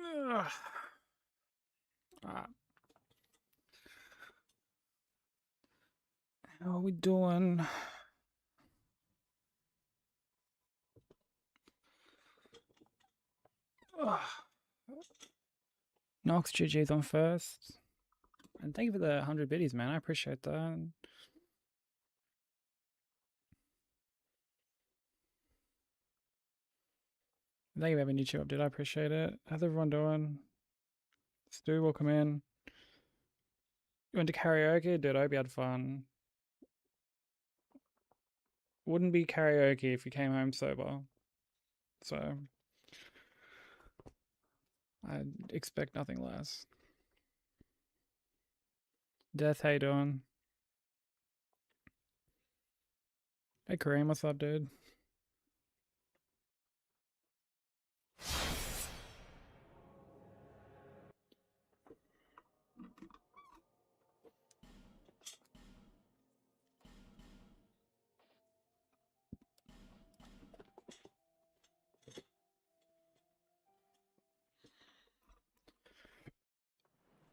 Ugh. Ah, how are we doing? Ugh. Nox GG's on first. And thank you for the 100 biddies, man. I appreciate that. Thank you for having YouTube update. I appreciate it. How's everyone doing? Stu, welcome in. You went to karaoke? Dude, I hope you had fun. Wouldn't be karaoke if you came home sober. So, I'd expect nothing less. Death, how you doing? Hey, Kareem, what's up, dude?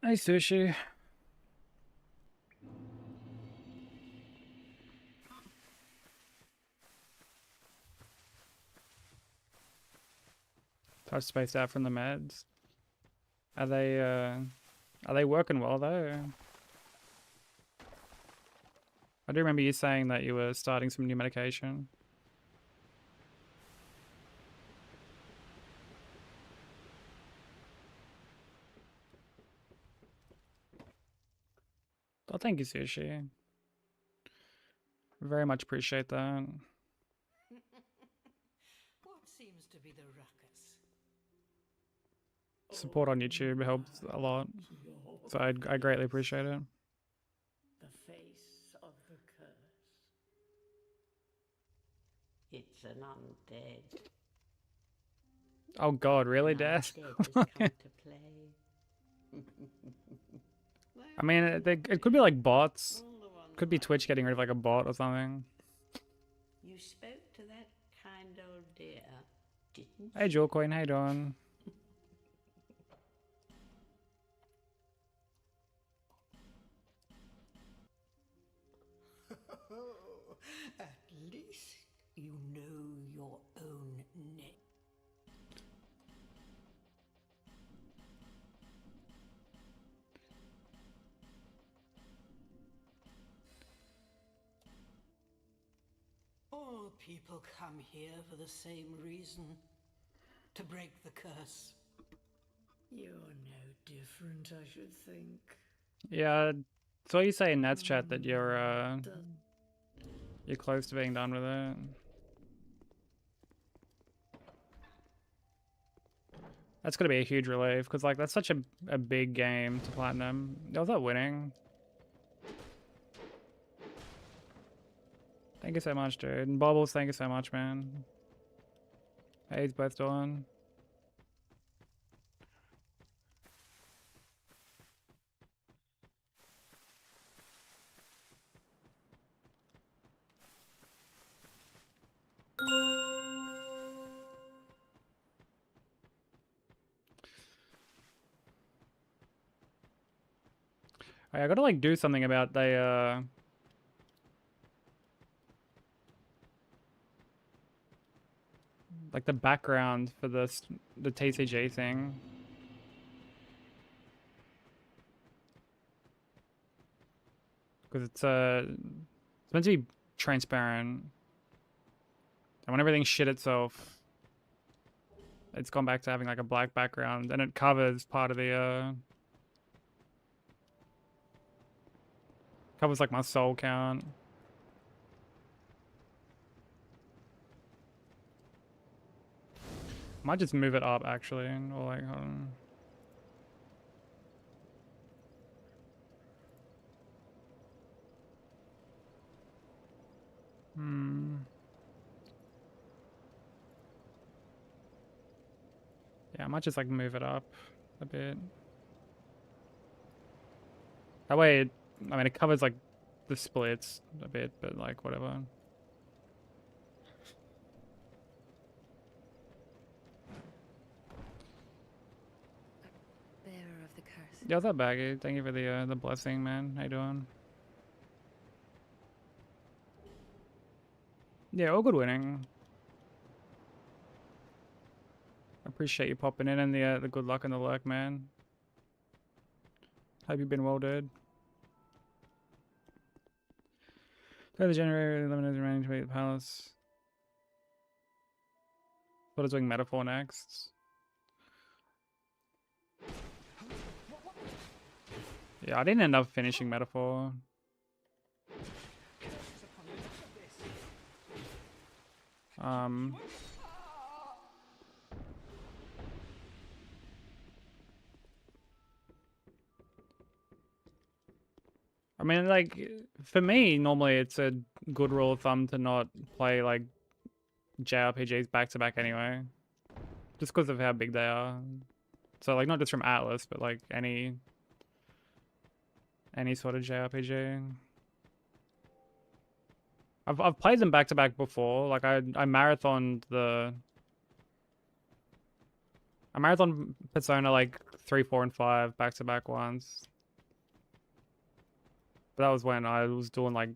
Hey, Sushi. Touch spaced out from the meds. Are they working well though? I do remember you saying that you were starting some new medication. Oh, thank you, Sushi. Very much appreciate that. What seems to be the ruckus? Support on YouTube helps a lot, so I greatly appreciate it. The face of the curse. It's an undead. Oh God, really, An Dad? undead has come to play. I mean, it could be like bots. Could be Twitch getting rid of like a bot or something. You spoke to that kind old dear, didn't Hey, you? Jewel Queen, how you doing? At least you know your own name. All people come here for the same reason. To break the curse. You're no different, I should think. Yeah, so you say in Nat's chat that you're close to being done with it. That's gonna be a huge relief because like that's such a big game to platinum. Was that winning? Thank you so much, dude. And Bubbles, thank you so much, man. Hey, it's both doing. I gotta like do something about like the background for the TCG thing. Because it's meant to be transparent. And when everything shit itself, it's gone back to having like a black background and it covers part of the covers like my soul count. Might just move it up actually, or like hold on. Yeah, I might just like move it up a bit. That way, I mean, it covers like the splits a bit, but like whatever. Yeah, what's up, Baggy? Thank you for the blessing, man. How you doing? Yeah, all good winning. Appreciate you popping in and the good luck and the lurk, man. Hope you've been well, dude. Play the generator, limited range, wait the palace. What is doing metaphor next? Yeah, I didn't end up finishing metaphor. I mean, like, for me, normally it's a good rule of thumb to not play, like, JRPGs back-to-back anyway. Just because of how big they are. So, like, not just from Atlas, but, like, any sort of JRPG. I've played them back-to-back before. Like, I marathoned Persona, like, 3, 4, and 5 back-to-back once. But that was when I was doing, like,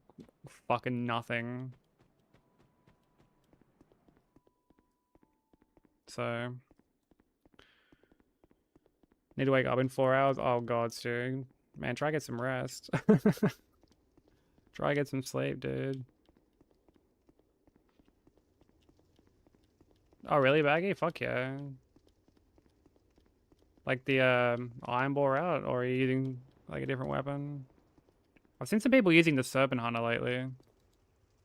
fucking nothing. So... Need to wake up in 4 hours? Oh god, Stu. Man, try get some rest. Try get some sleep, dude. Oh really, Baggy? Fuck yeah. Like the iron ball route, or are you using like a different weapon? I've seen some people using the Serpent Hunter lately,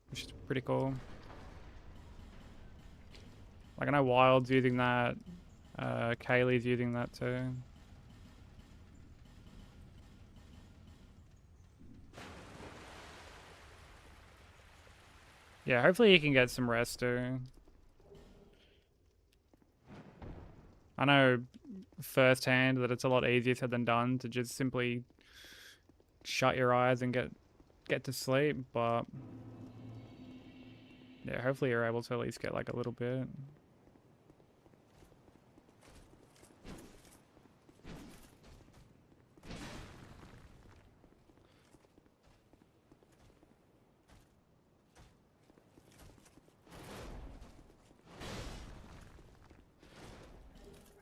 which is pretty cool. Like I know Wild's using that, Kaylee's using that too. Yeah, hopefully you can get some rest too. I know firsthand that it's a lot easier said than done to just simply shut your eyes and get to sleep, but yeah, hopefully you're able to at least get like a little bit.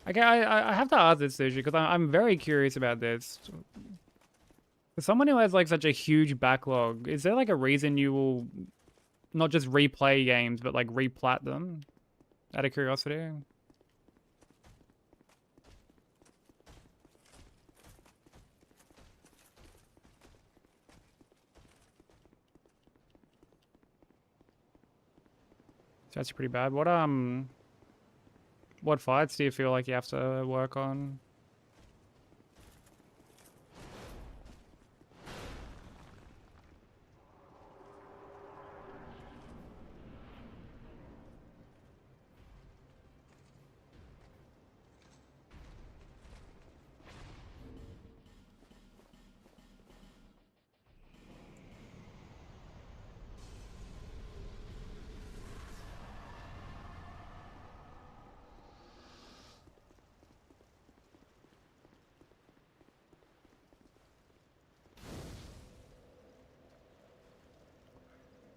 Okay, I have to ask this, Sushi, because I'm very curious about this. For someone who has like such a huge backlog, is there like a reason you will not just replay games, but like replat them? Out of curiosity. So that's pretty bad. What fights do you feel like you have to work on?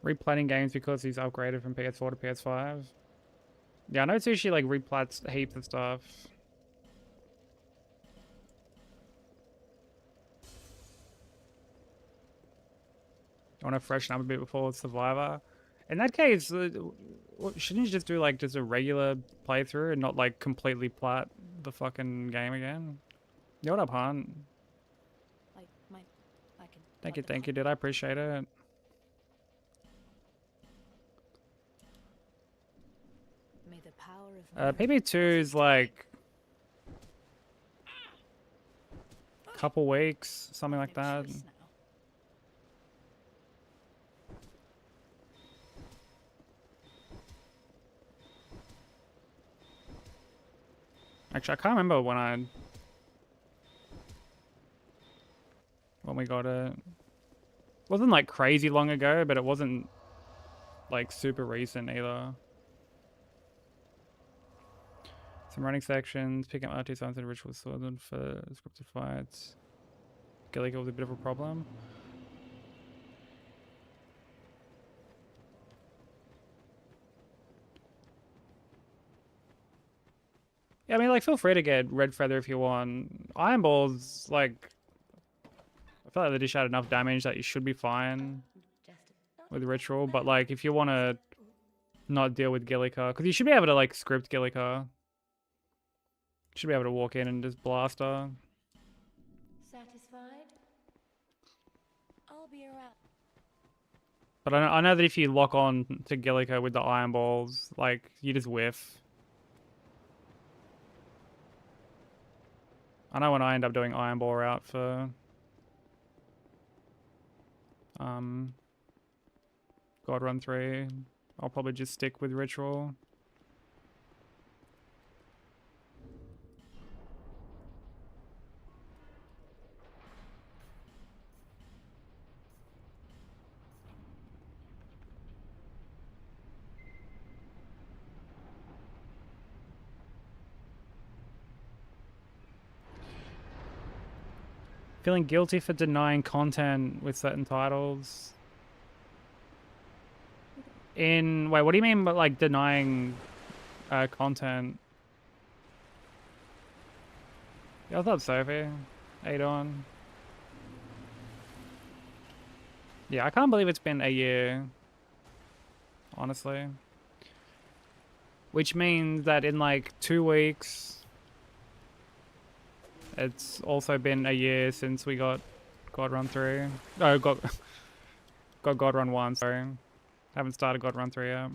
Replatting games because he's upgraded from PS4 to PS5. Yeah, I know Sushi like replats heaps of stuff. I want to freshen up a bit before Survivor. In that case, shouldn't you just do like just a regular playthrough and not like completely plat the fucking game again? Yo, what up, Hunt? Thank you, dude. I appreciate it. May the power of PB2 is like a couple weeks, something like that. Actually, I can't remember when we got it. It wasn't like crazy long ago, but it wasn't like super recent either. Some running sections, picking up RT signs and ritual swords for scripted fights. Gillica was a bit of a problem. Yeah, I mean, like, feel free to get Red Feather if you want. Iron Balls, like, I feel like the dish had enough damage that you should be fine with Ritual, but, like, if you want to not deal with Gillica, because you should be able to, like, script Gillica. Should be able to walk in and just blast her. Satisfied? I'll be around. But I know that if you lock on to Gillica with the Iron Balls, like, you just whiff. I know when I end up doing Iron Ball route for God Run 3, I'll probably just stick with Ritual. Feeling guilty for denying content with certain titles. Wait, what do you mean by, like, denying content? Yeah, what's up, Sophie? How you doing? Yeah, I can't believe it's been a year, honestly. Which means that in, like, 2 weeks, it's also been a year since we got God Run 3. Oh, got God Run 1, sorry. Haven't started God Run 3 yet.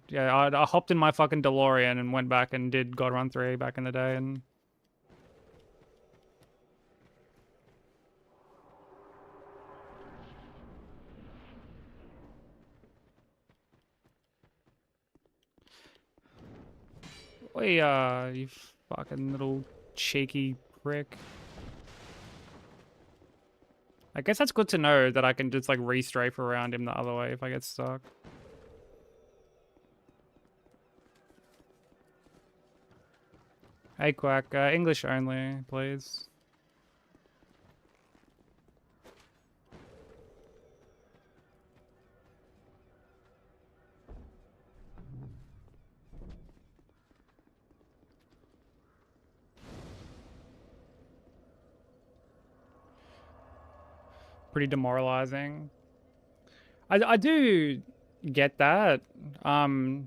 Yeah, I hopped in my fucking DeLorean and went back and did God Run 3 back in the day, and you fucking little cheeky prick. I guess that's good to know that I can just, like, re-strafe around him the other way if I get stuck. Hey, Quack, English only, please. Pretty demoralizing. I do get that. I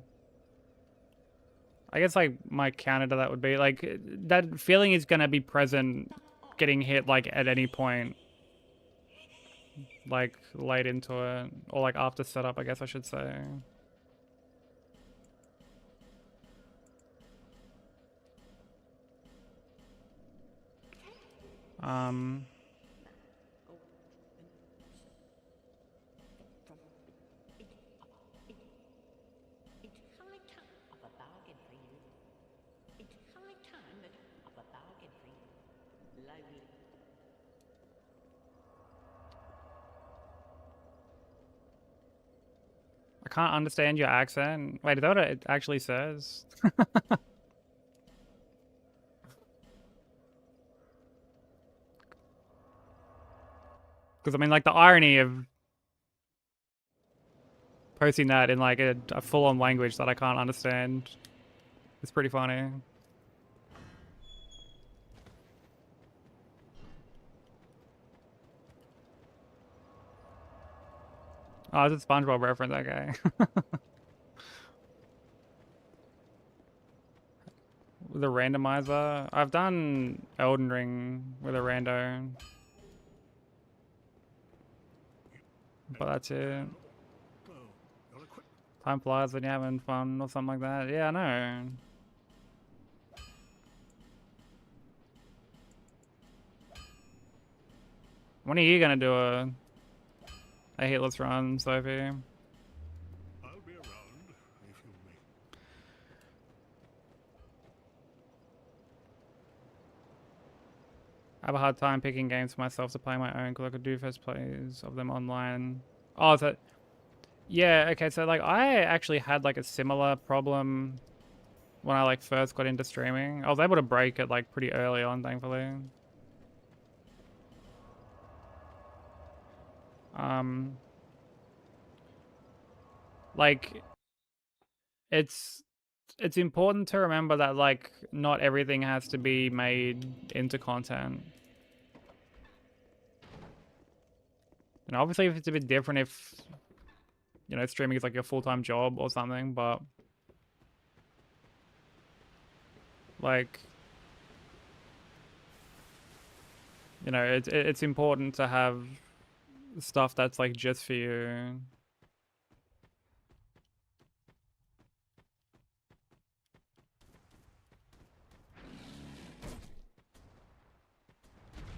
guess, like, my counter to that would be, like, that feeling is gonna be present getting hit, like, at any point. Like, late into it. Or, like, after setup, I guess I should say. I can't understand your accent. Wait, is that what it actually says? Because, I mean, like, the irony of posting that in, like, a full-on language that I can't understand is pretty funny. Oh, it's a SpongeBob reference, okay. With a randomizer. I've done Elden Ring with a rando. But that's it. Time flies when you're having fun or something like that. Yeah, I know. When are you gonna do a Hitless run, Sophie? I'll be around if you make. I have a hard time picking games for myself to play my own because I could do first plays of them online. Oh, so yeah, okay, so, like, I actually had, like, a similar problem when I like first got into streaming. I was able to break it like pretty early on, thankfully. Like it's important to remember that like not everything has to be made into content. And obviously if it's a bit different if you know streaming is like your full-time job or something, but like you know it's important to have stuff that's like just for you.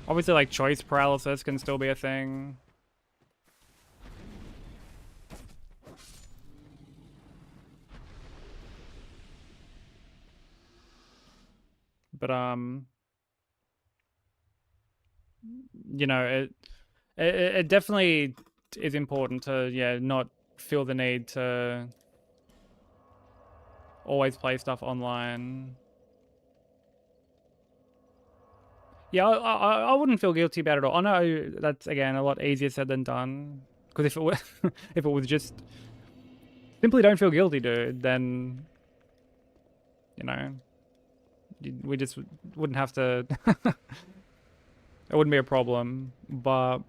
Obviously like choice paralysis can still be a thing. But you know it definitely is important to not feel the need to always play stuff online. Yeah, I wouldn't feel guilty about it all. I know that's again a lot easier said than done. Because if it were, if it was just simply don't feel guilty, dude, then you know we just wouldn't have to. It wouldn't be a problem. But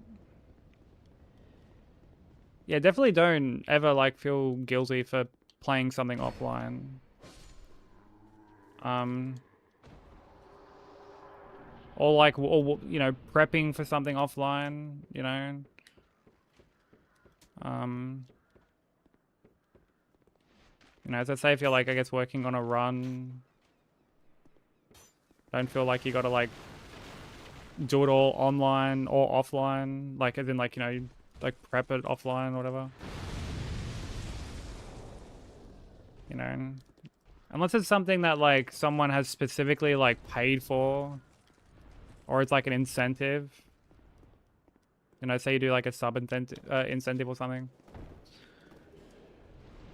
yeah, definitely don't ever like feel guilty for playing something offline. Or like, or you know, prepping for something offline, you know. You know, as I say, if you're like, I guess, working on a run, don't feel like you gotta like do it all online or offline, like as in like, you know, like prep it offline or whatever. You know, unless it's something that like someone has specifically like paid for, or it's like an incentive. You know, say you do like a sub incentive or something.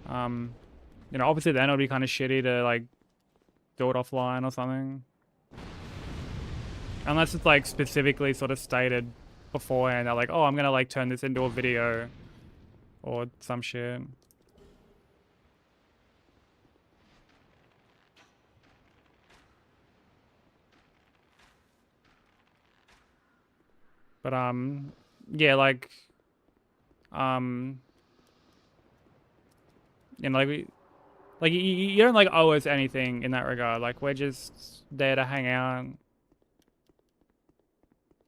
You know, obviously then it would be kind of shitty to like do it offline or something. Unless it's like specifically sort of stated beforehand, they're like, oh, I'm gonna like turn this into a video or some shit. But yeah, like you know, like you don't like owe us anything in that regard. Like we're just there to hang out.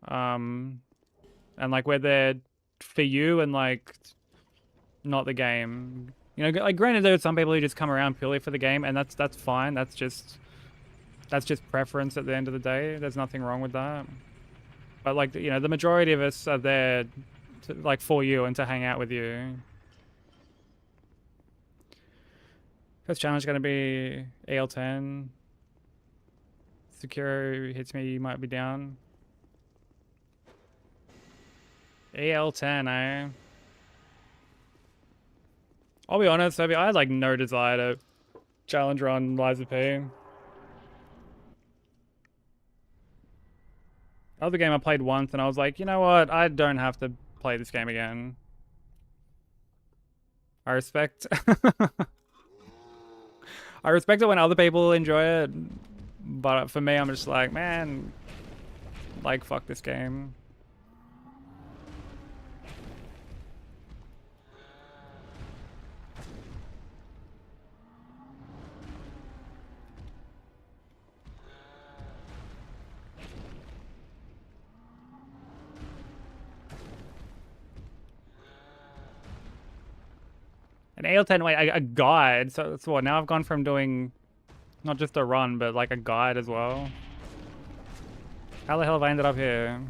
And like we're there for you and like not the game. You know, like granted there are some people who just come around purely for the game, and that's fine. That's just preference at the end of the day. There's nothing wrong with that. But like, you know, the majority of us are there to, like for you and to hang out with you. First challenge is going to be AL10. Secure hits me, you might be down. AL10, eh? I'll be honest, I had like no desire to challenge run Liza P. That was a game I played once and I was like, you know what? I don't have to play this game again. I respect I respect it when other people enjoy it, but for me I'm just like, man, like fuck this game. An AL10, wait, a guide. So what? Now I've gone from doing not just a run, but like a guide as well. How the hell have I ended up here?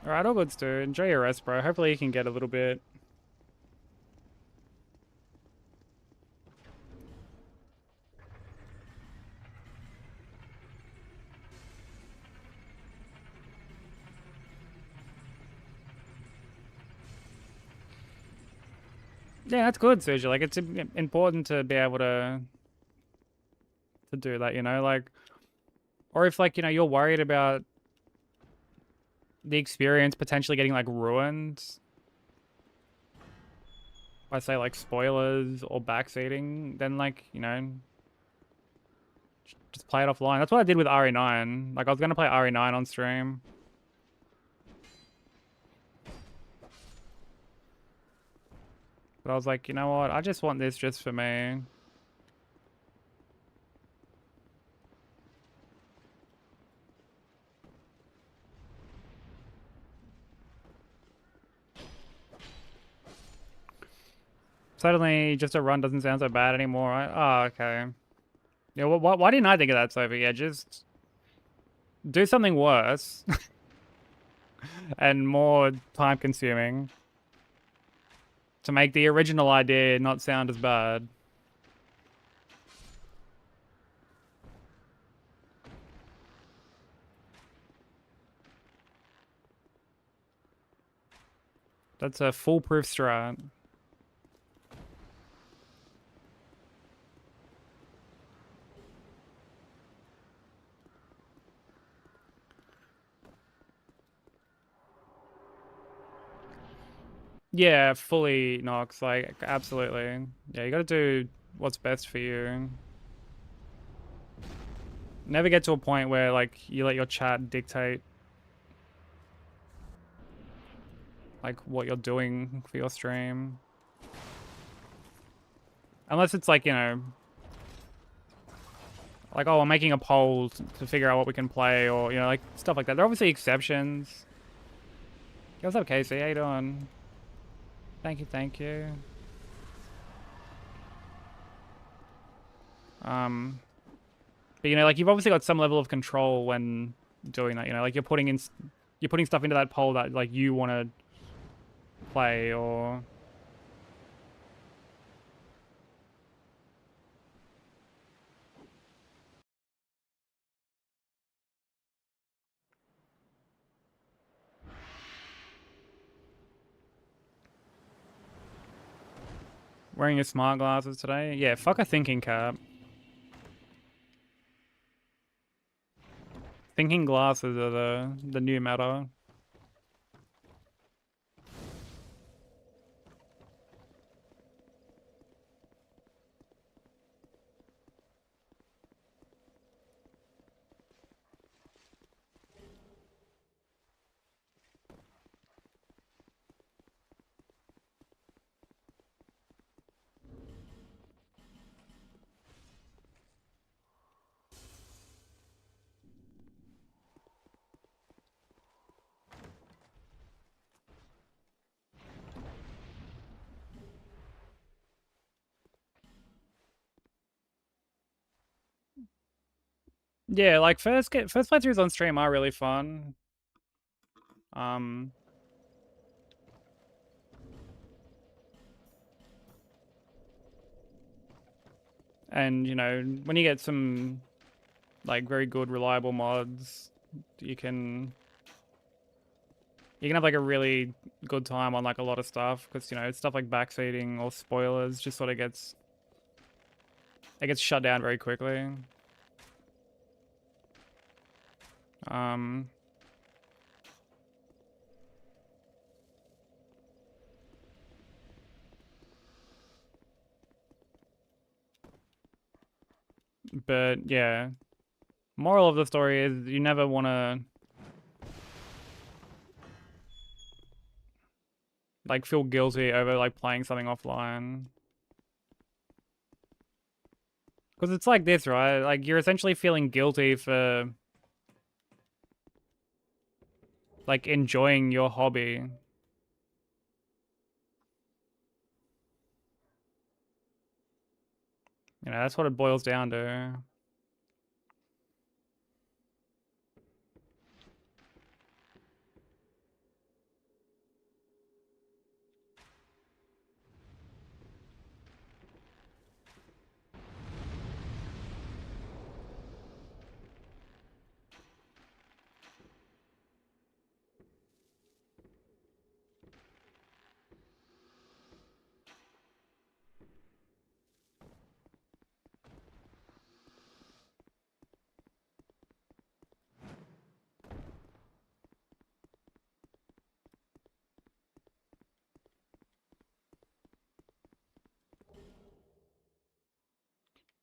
Alright, all good, Stu. Enjoy your rest, bro. Hopefully you can get a little bit. Yeah, that's good, Sergio. Like, it's important to be able to do that, you know, like, or if like, you know, you're worried about the experience potentially getting like ruined by say like spoilers or backseating, then like, you know, just play it offline. That's what I did with RE9. Like, I was gonna play RE9 on stream. But I was like, you know what? I just want this just for me. Suddenly, just a run doesn't sound so bad anymore, right? Oh, okay. Yeah, well, why didn't I think of that, Sophie? Yeah, just do something worse and more time-consuming to make the original idea not sound as bad. That's a foolproof strat. Yeah, fully, Nox. Like, absolutely. Yeah, you gotta do what's best for you. Never get to a point where, like, you let your chat dictate, like, what you're doing for your stream. Unless it's like, you know, like, oh, I'm making a poll to figure out what we can play, or, you know, like, stuff like that. There are obviously exceptions. Yo, what's up, Casey? How you doing? Thank you, thank you. But, you know, like, you've obviously got some level of control when doing that, you know? Like, you're putting stuff into that poll that, like, you want to play, or... Wearing your smart glasses today? Yeah, fuck a thinking cap. Thinking glasses are the new meta. Yeah, like first playthroughs on stream are really fun. Um, and you know, when you get some like very good reliable mods, you can have like a really good time on like a lot of stuff, because you know, stuff like backseating or spoilers just sort of gets shut down very quickly. Um, but yeah, moral of the story is you never want to like feel guilty over like playing something offline. Because it's like this, right? Like, you're essentially feeling guilty for like enjoying your hobby. You know, that's what it boils down to.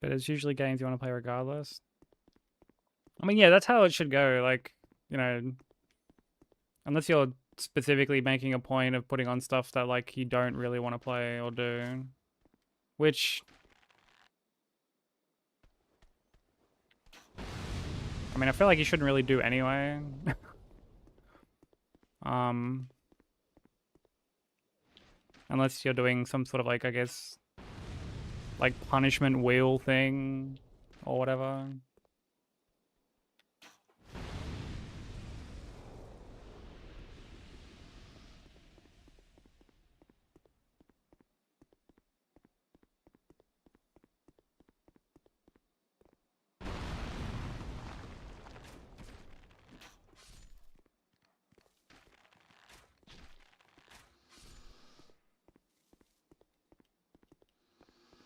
But it's usually games you want to play regardless. I mean, yeah, that's how it should go. Like, you know, unless you're specifically making a point of putting on stuff that, like, you don't really want to play or do. Which... I mean, I feel like you shouldn't really do anyway. Unless you're doing some sort of, like, I guess, like, punishment wheel thing or whatever.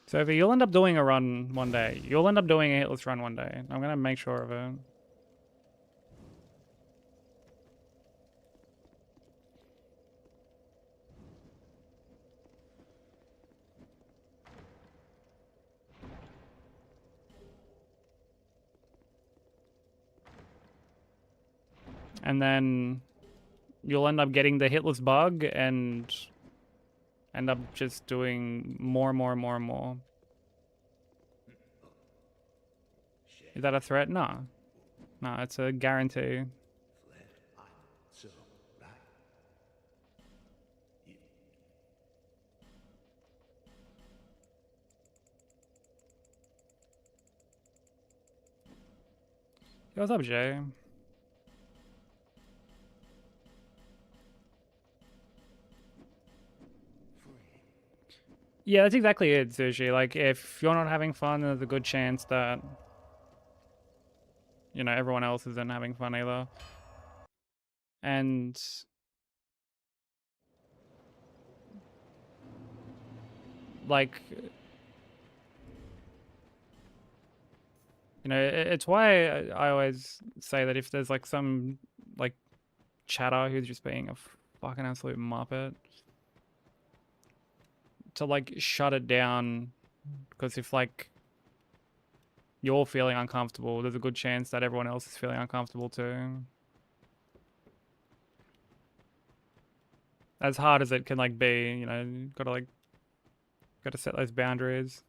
So if you'll end up doing a run one day, you'll end up doing a hitless run one day. I'm gonna make sure of it. And then you'll end up getting the hitless bug and end up just doing more and more and more and more. Is that a threat? No. No, it's a guarantee. Yo, what's up, Jay? Yeah, that's exactly it, Sushi. Like, if you're not having fun, there's a good chance that, you know, everyone else isn't having fun either. And like, you know, it's why I always say that if there's like some like chatter who's just being a fucking absolute muppet, to like shut it down, because if like you're feeling uncomfortable, there's a good chance that everyone else is feeling uncomfortable too. As hard as it can like be, you know, gotta set those boundaries.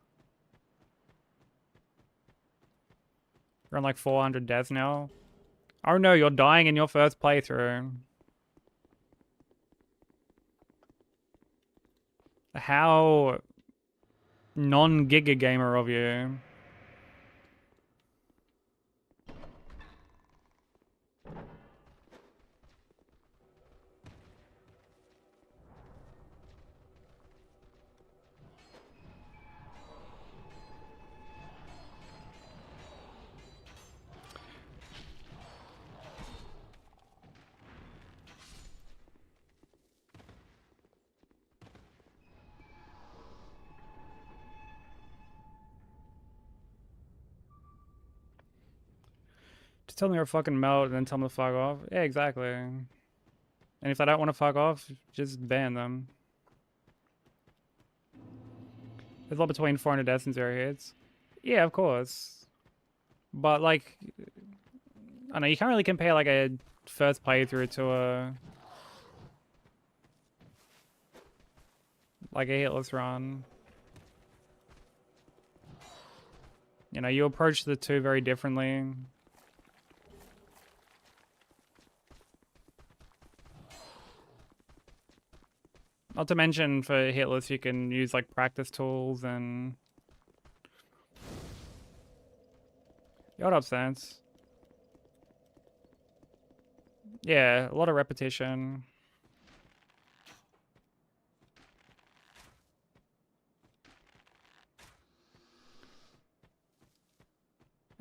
You're on like 400 deaths now. Oh no, you're dying in your first playthrough. How non-Giga gamer of you. Just tell me you're a fucking melt and then tell them to fuck off. Yeah, exactly. And if they don't want to fuck off, just ban them. There's a lot between 400 deaths and 0 hits. Yeah, of course. But like, I don't know, you can't really compare like a first playthrough to a hitless run. You know, you approach the two very differently. Not to mention for hitless, you can use like practice tools and... Yo, what up, Sans? Yeah, a lot of repetition.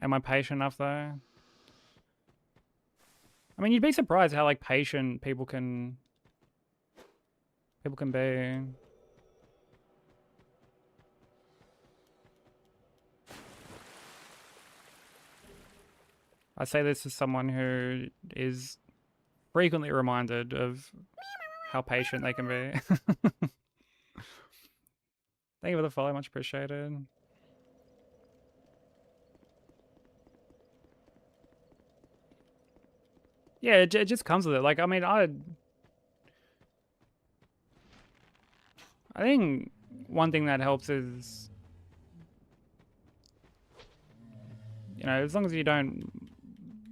Am I patient enough though? I mean, you'd be surprised how like patient people can be. I say this as someone who is frequently reminded of how patient they can be. Thank you for the follow, much appreciated. Yeah, it just comes with it. Like, I mean, I think one thing that helps is, you know, as long as you don't,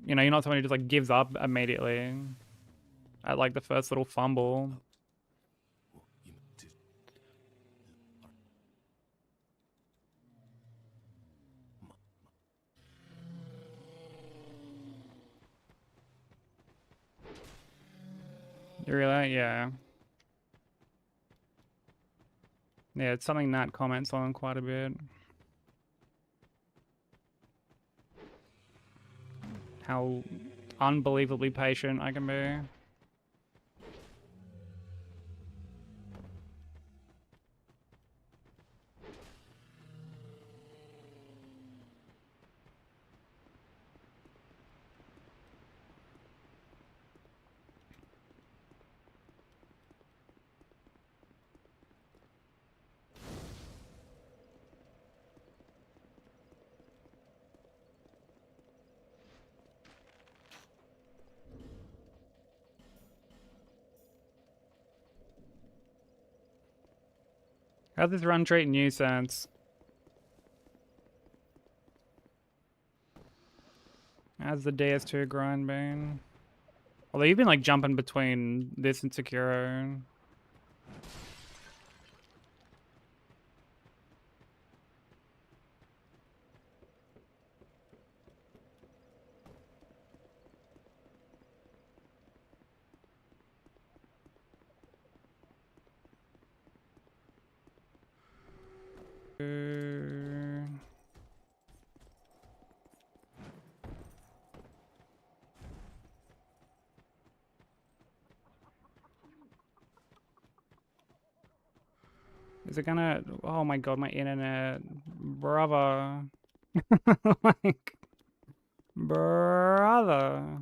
you know, you're not someone who just like gives up immediately at like the first little fumble. You really? Yeah. Yeah, it's something Nat comments on quite a bit. How unbelievably patient I can be. How's this run treating you, Sans? How's the DS2 grind been? Although you've been like jumping between this and Sekiro. Is it gonna... Oh my god, my internet. Brother. Like... Brother.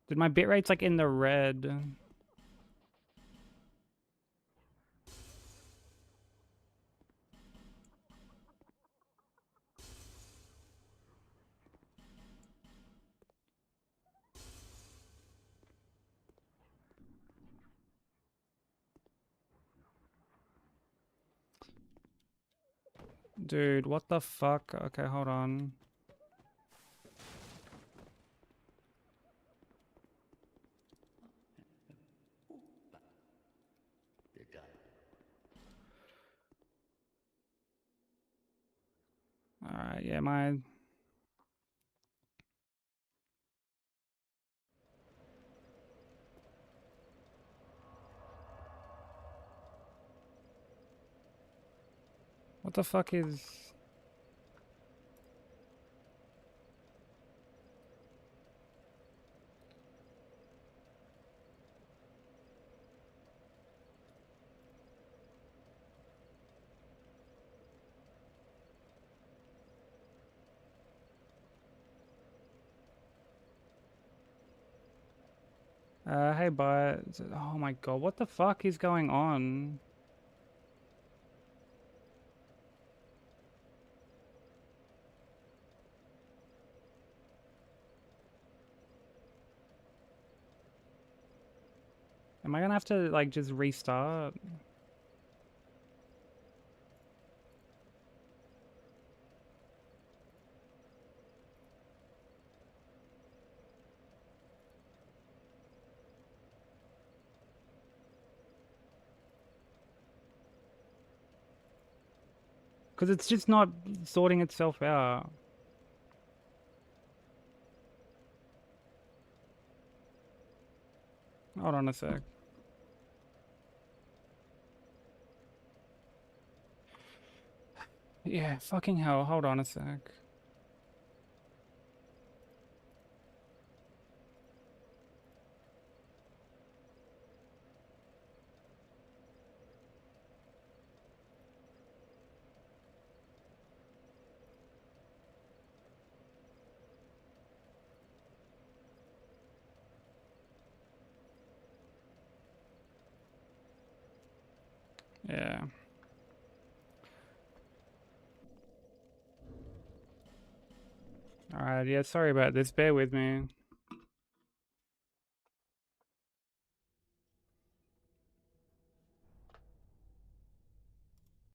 Dude, my bitrate's like in the red. Dude, what the fuck? Okay, hold on. Alright, yeah, my... What the fuck is... hey, but... Oh my god, what the fuck is going on? Am I gonna have to, like, just restart? Because it's just not sorting itself out. Hold on a sec. Yeah, fucking hell, hold on a sec. Yeah. Alright, yeah, sorry about this. Bear with me.